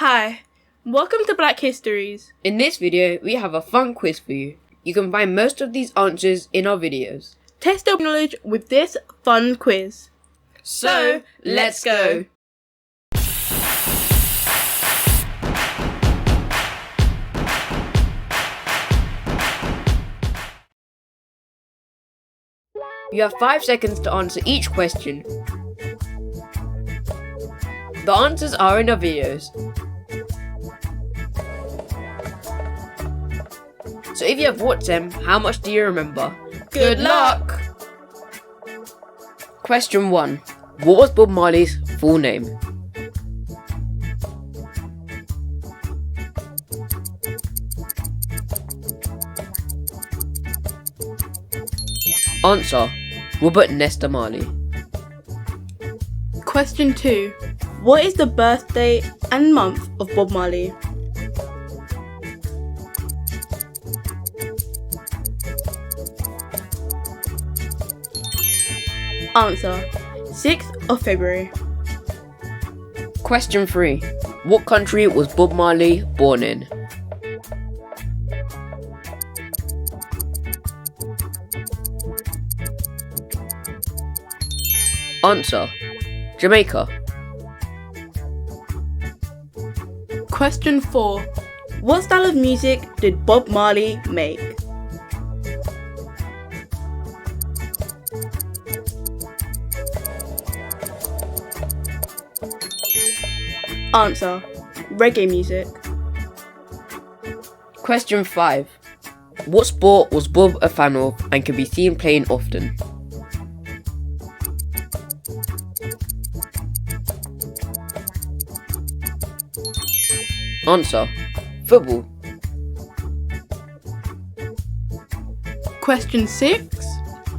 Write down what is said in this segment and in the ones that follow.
Hi, welcome to Black Histories. In this video, we have a fun quiz for you. You can find most of these answers in our videos. Test your knowledge with this fun quiz. So, let's go! You have 5 seconds to answer each question. The answers are in our videos. So if you have watched them, how much do you remember? Good luck! Question 1. What was Bob Marley's full name? Answer. Robert Nesta Marley. Question 2. What is the birthday and month of Bob Marley? Answer. 6th of February. Question 3. What country was Bob Marley born in? Answer. Jamaica. Question 4. What style of music did Bob Marley make? Answer. Reggae music. Question 5. What sport was Bob a fan of and can be seen playing often? Answer. Football. Question 6.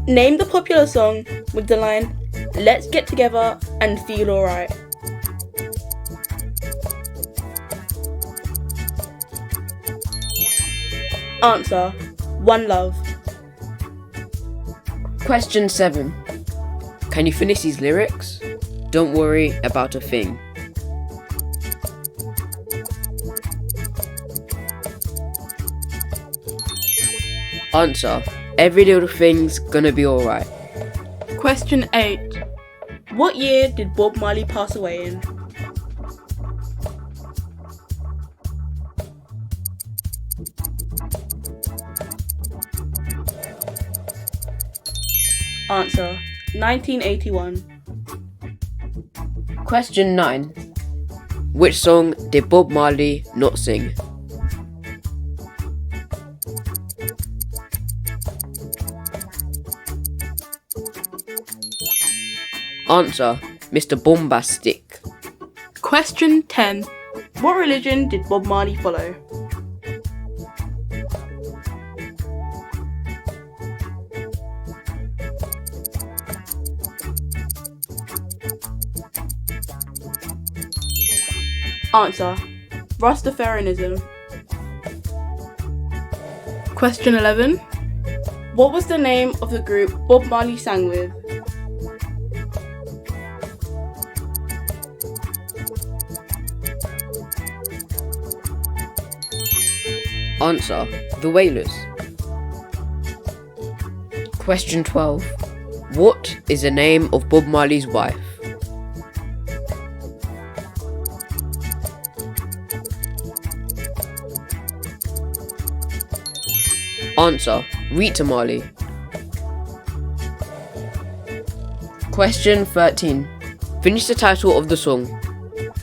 Name the popular song with the line, "Let's get together and feel alright." Answer. One Love. Question 7. Can you finish these lyrics? Don't worry about a thing. Answer. Every little thing's gonna be alright. Question 8. What year did Bob Marley pass away in? Answer. 1981. Question 9. Which song did Bob Marley not sing? Answer. Mr. Bombastic. Question 10. What religion did Bob Marley follow? Answer. Rastafarianism. Question 11. What was the name of the group Bob Marley sang with? Answer. The Wailers. Question 12. What is the name of Bob Marley's wife? Answer. Rita Marley. Question 13. Finish the title of the song.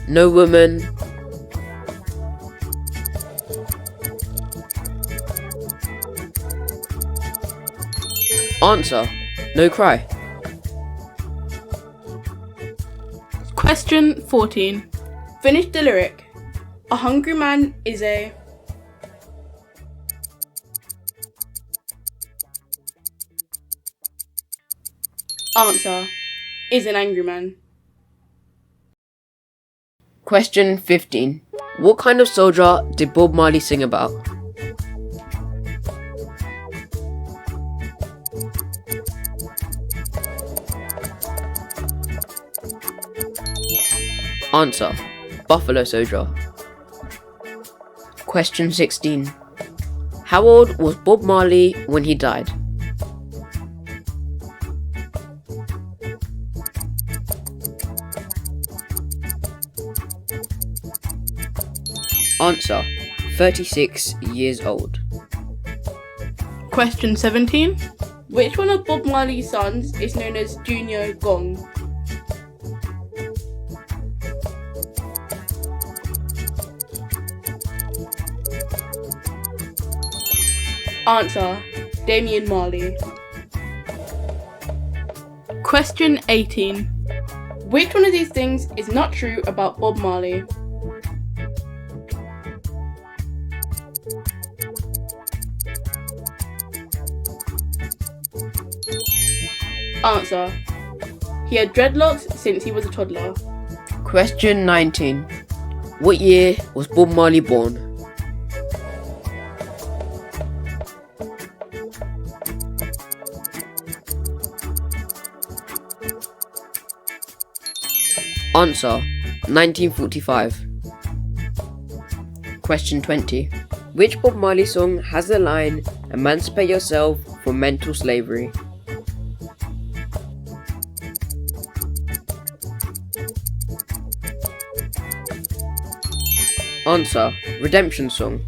No Woman. Answer. No Cry. Question 14. Finish the lyric. A hungry man is a... Answer. Is an angry man. Question 15. What kind of soldier did Bob Marley sing about? Answer: Buffalo Soldier. Question 16. How old was Bob Marley when he died? Answer: 36 years old. Question 17. Which one of Bob Marley's sons is known as Junior Gong? Answer: Damian Marley. Question 18. Which one of these things is not true about Bob Marley? Answer: he had dreadlocks since he was a toddler. Question 19. What year was Bob Marley born? Answer: 1945. Question 20. Which Bob Marley song has the line, "Emancipate yourself from mental slavery"? Answer: Redemption Song.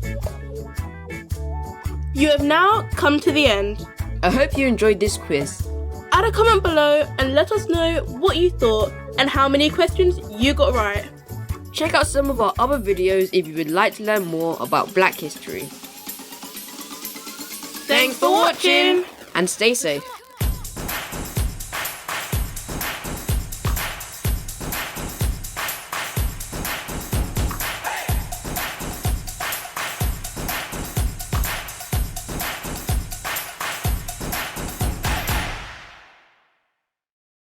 You have now come to the end. I hope you enjoyed this quiz. Add a comment below and let us know what you thought and how many questions you got right. Check out some of our other videos if you would like to learn more about Black history. Thanks for watching! And stay safe.